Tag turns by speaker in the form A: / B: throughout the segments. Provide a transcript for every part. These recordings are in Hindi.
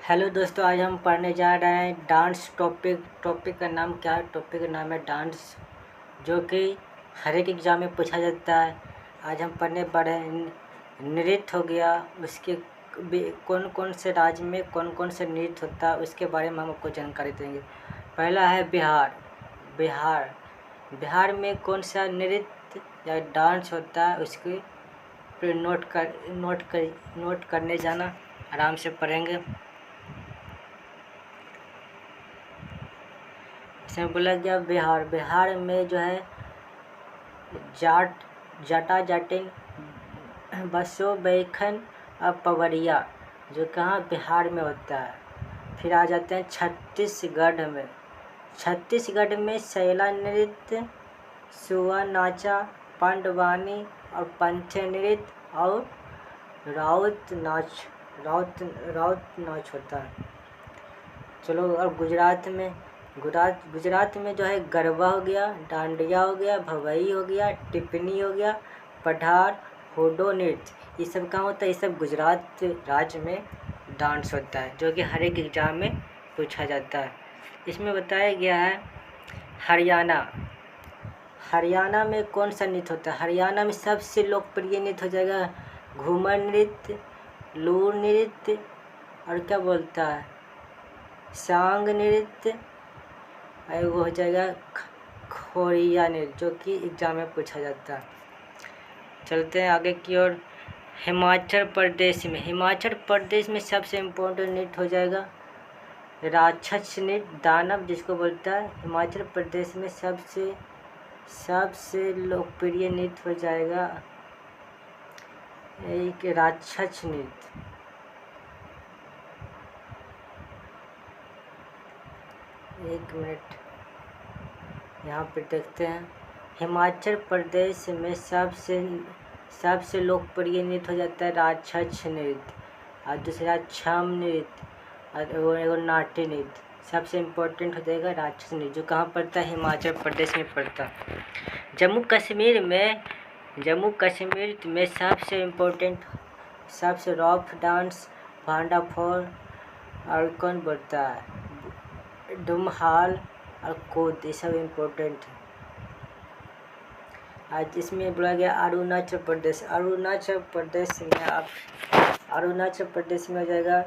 A: हेलो दोस्तों, आज हम पढ़ने जा रहे हैं डांस टॉपिक का नाम क्या है? टॉपिक का नाम है डांस, जो कि हर एक एग्ज़ाम में पूछा जाता है। आज हम पढ़ने पढ़े नृत्य हो गया, उसके कौन कौन से राज्य में कौन कौन से नृत्य होता है उसके बारे में हम आपको जानकारी देंगे। पहला है बिहार। बिहार बिहार में कौन सा नृत्य या डांस होता है उसके पर नोट करने जाना, आराम से पढ़ेंगे। इसमें बोला गया बिहार में जो है जटा जटिन बसो बैखन और पवरिया, जो कहाँ बिहार में होता है। फिर आ जाते हैं छत्तीसगढ़ में शैला नृत्य, सुआ नाचा, पांडवानी और पंथे नृत्य और राउत नाच होता है। चलो, और गुजरात में जो है गरबा हो गया, डांडिया हो गया, भवई हो गया, टिप्पणी हो गया, पठार, होडो नृत्य, ये सब कहाँ होता है? ये सब गुजरात राज्य में डांस होता है, जो कि हर एक एग्जाम में पूछा जाता है। इसमें बताया गया है हरियाणा में कौन सा नृत्य होता है। हरियाणा में सबसे लोकप्रिय नृत्य हो जाएगा घूमर नृत्य, लूर नृत्य और क्या बोलता है सांग नृत्य, और वो हो जाएगा खोरिया नृत्य, जो कि एग्जाम में पूछा जाता है। चलते हैं आगे की ओर। हिमाचल प्रदेश में सबसे इम्पोर्टेंट नृत्य हो जाएगा राक्षस नृत्य, दानव जिसको बोलता है। हिमाचल प्रदेश में सबसे लोकप्रिय नृत्य हो जाएगा एक राक्षस नृत्य। एक मिनट, यहाँ पे देखते हैं। हिमाचल प्रदेश में सबसे लोकप्रिय नृत्य हो जाता है राक्षस नृत्य, और दूसरा छम नृत्य और एगो नाट्य नृत्य। सबसे इम्पोर्टेंट हो जाएगा राक्षस नृत्य, जो कहाँ पड़ता है? हिमाचल प्रदेश में पड़ता है। जम्मू कश्मीर में सबसे इम्पोर्टेंट, सबसे रॉफ डांस भांडा फोर और कौन बोलता है डुमहाल और कूद, ये सब इम्पोर्टेंट है। आज इसमें बोला गया अरुणाचल प्रदेश में हो जाएगा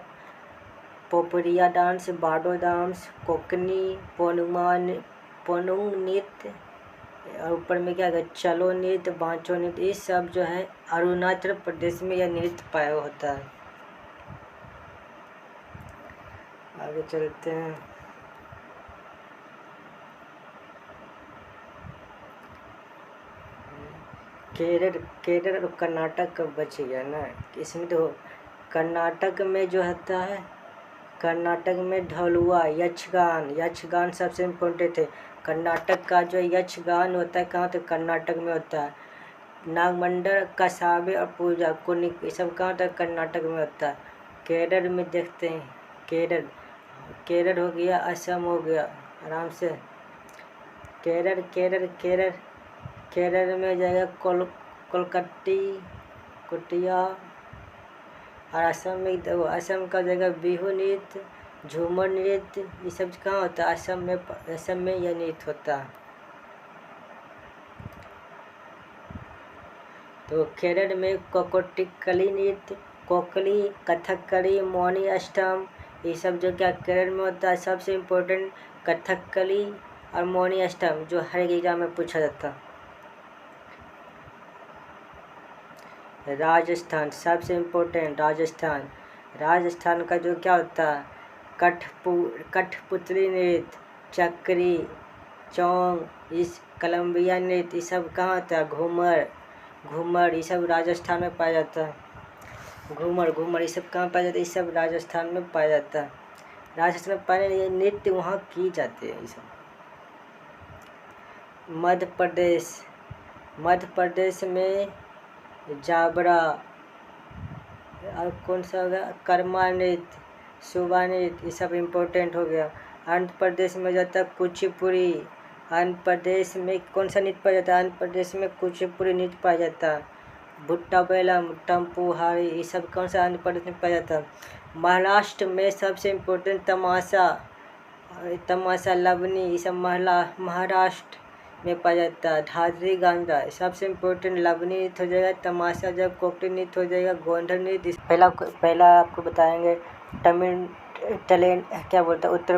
A: पोपरिया डांस, बाडो डांस, कोकनी, पोनुंग नृत्य, और ऊपर में क्या है चलो नृत्य, बांचो नृत्य, ये सब जो है अरुणाचल प्रदेश में यह नृत्य पाया होता है। आगे चलते हैं। केरल और कर्नाटक का बच गया ना। इसमें तो कर्नाटक में जो होता है, कर्नाटक में ढोलुआ, यक्षगान सबसे इम्पोर्टेंट है। कर्नाटक का जो यक्षगान होता है कहाँ? तो कर्नाटक में होता है। नागमंडल, कसाबे और पूजा कुनिक, ये सब कहाँ होता है? कर्नाटक में होता है। केरल में देखते हैं, केरल हो गया, असम हो गया, आराम से। केरल में जाएगा कुटिया, और असम का जाएगा बिहू नृत्य, झूमर नृत्य, ये सब कहाँ होता है? असम में यह नृत्य होता है। तो केरल में कोकटिकली नृत्य, कोकली, कथकली, मोनी अष्टम, ये सब जो क्या केरल में होता है। सबसे इम्पोर्टेंट कथकली और मोनी अष्टम, जो हर एक एग्जाम में पूछा जाता है। राजस्थान सबसे इम्पोर्टेंट, राजस्थान का जो क्या होता है कठपुतली नृत्य, चक्री, चौंग, इस कोलंबिया नृत्य, ये सब कहाँ होता है? घूमर, ये सब राजस्थान में पाया जाता है। घूमर ये सब कहाँ पाया जाता है? ये सब राजस्थान में पाया जाता है। राजस्थान में पाए ये नृत्य वहाँ की जाते हैं। ये सब मध्य प्रदेश में जाबरा, और कौन सा होगा कर्मा नृत्य, सुबा नृत्य, ये सब इम्पोर्टेंट हो गया। आंध्र प्रदेश में जाता है कुचिपुड़ी। आंध्र प्रदेश में कौन सा नृत्य पाया जाता है? आंध्र प्रदेश में कुचिपुड़ी नृत्य पाया जाता है। भुट्टा बेलम, टम्पू हारी, ये सब कौन सा आंध्र प्रदेश में पाया जाता है? महाराष्ट्र में सबसे इम्पोर्टेंट तमाशा लवनी, ये सब महाराष्ट्र में पाया जाता है। ढाडरी गांजा सबसे इम्पोर्टेंट लवनी नृत्य हो जाएगा, तमाशा जब कोकटी नृत्य हो जाएगा, गोंधल नृत्य। पहला आपको बताएंगे टैलेंट क्या बोलता है। उत्तर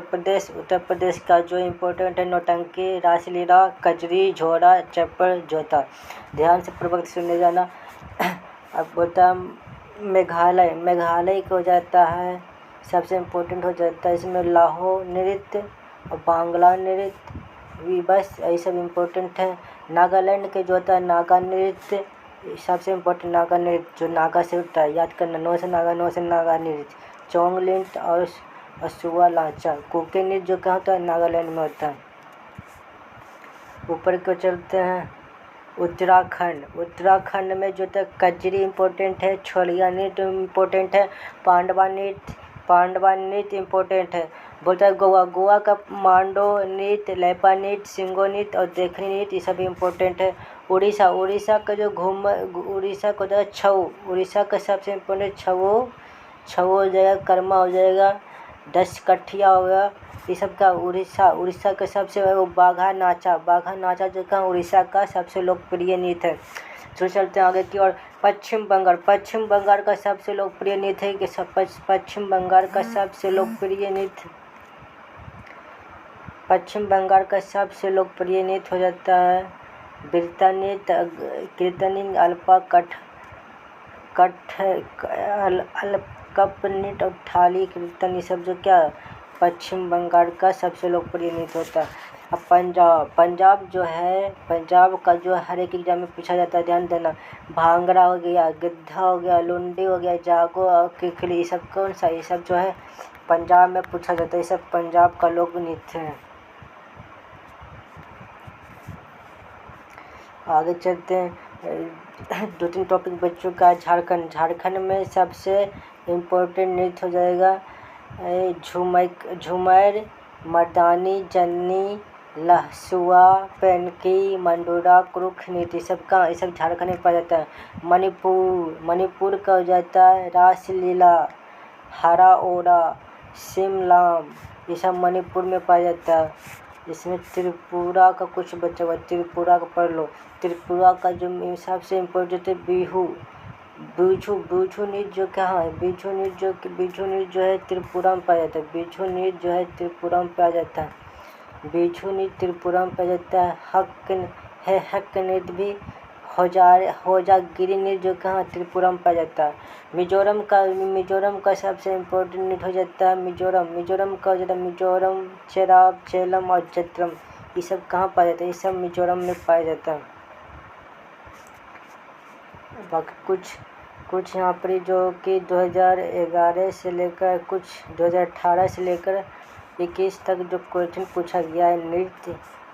A: प्रदेश का जो इम्पोर्टेंट है नौटंकी, रासलीला, कजरी, झोड़ा, चप्पल, जोता। ध्यान से पूर्वक सुनने जाना। अब बोलता मेघालय को हो जाता है सबसे इम्पोर्टेंट हो जाता है, इसमें लाहो नृत्य और बांग्ला नृत्य, बस यही सब इम्पोर्टेंट है। नागालैंड के जो होता है नागा नृत्य, सबसे इम्पोर्टेंट नागा नृत्य जो नागा से उठता है, याद करना, नो से नागा नृत्य। चोंगलिंट और सुआ लाचा, कुके नृत्य जो क्या होता है नागालैंड में होता है। ऊपर को चलते हैं उत्तराखंड में जो होता है कजरी इम्पोर्टेंट है, छोलिया नृत्य इम्पोर्टेंट है, पांडवा नृत्य इम्पोर्टेंट है। बोलता है गोवा का मांडो नृत्य, लेपा नृत्य, सिंगो नृत्य और देखनी नृत्य, ये सब इम्पोर्टेंट है। उड़ीसा का जो उड़ीसा को होता है छऊ, उड़ीसा का सबसे इम्पोर्टेंट छऊ हो जाएगा, कर्मा हो जाएगा, दशकठिया हो गया, ये सब का उड़ीसा का सबसे वो बाघा नाचा जो का उड़ीसा का सबसे लोकप्रिय नृत्य है। तो चलते हैं आगे की ओर। पश्चिम बंगाल का सबसे लोकप्रिय नृत्य है कि पश्चिम बंगाल का सबसे लोकप्रिय नृत्य हो जाता है बिरता नृत्य, कीर्तनी, अल्पा अलकप नृत्य और थाली कीर्तन, ये सब जो क्या पश्चिम बंगाल का सबसे लोकप्रिय नृत्य होता है। अब पंजाब जो है, पंजाब का जो हर एक एग्जाम में पूछा जाता है, ध्यान देना। भांगड़ा हो गया, गिद्धा हो गया, लुंडी हो गया, जागो और किकली, ये सब कौन सा, ये सब जो है पंजाब में पूछा जाता है, ये सब पंजाब का लोक नृत्य है। आगे चलते हैं, 2-3 टॉपिक बच्चों का। झारखंड में सबसे इम्पोर्टेंट नृत्य हो जाएगा झूमर, मर्दानी, जन्नी, लहसुआ, पेनकी, मंडोरा, कुरुख नृत्य, ये सब झारखंड में पाया जाता है। मणिपुर का हो जाता है रासलीला, हरा ओरा, सिमलाम, ये सब मणिपुर में पाया जाता है। इसमें त्रिपुरा का कुछ बचा हुआ, त्रिपुरा का पढ़ लो। त्रिपुरा का जो सबसे इम्पोर्टेंट है बीझू नृत्य जो कहाँ है, बीझू नृत्य जो है त्रिपुरा में पाया जाता है। बीझू नृत्य त्रिपुरा में पाया जाता है। हक नृत्य भी होजागिरी नृत्य जो कहाँ त्रिपुरा में पाया जाता है। मिजोरम का सबसे इम्पोर्टेंट नृत्य हो जाता है मिजोरम का हो जाता है मिजोरम, चेराब, चेलम और जत्रम, ये सब कहाँ पाया जाता है, ये सब मिजोरम में पाया जाता है। बाकी कुछ यहाँ पर जो कि 2011 से लेकर 2018 से लेकर 21 तक जो क्वेश्चन पूछा गया है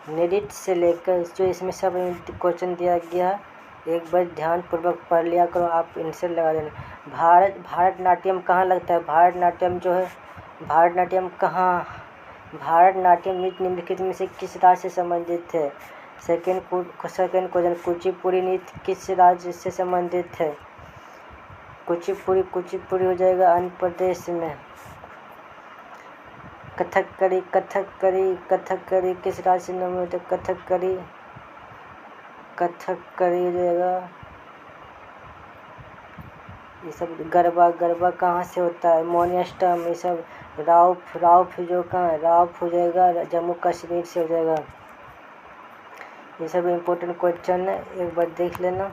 A: नृत्य से लेकर, जो इसमें सब क्वेश्चन दिया गया है, एक बार ध्यान पूर्वक पढ़ लिया करो, आप आंसर लगा देना। भारतनाट्यम कहाँ लगता है, भारतनाट्यम नृत्य निम्नलिखित में से किस राज्य से संबंधित है। सेकेंड क्वेश्चन, कुचिपुड़ी नृत्य किस राज्य से संबंधित है। कुचिपुड़ी हो जाएगा आंध्र प्रदेश में। कथकली किस राज्य से संबंधित है, कथकली हो जाएगा। ये सब गरबा कहाँ से होता है, मोनियस्टम, ये सब राउफ जो कहाँ राउफ हो जाएगा जम्मू कश्मीर से हो जाएगा। ये सब इम्पोर्टेंट क्वेश्चन है, एक बार देख लेना।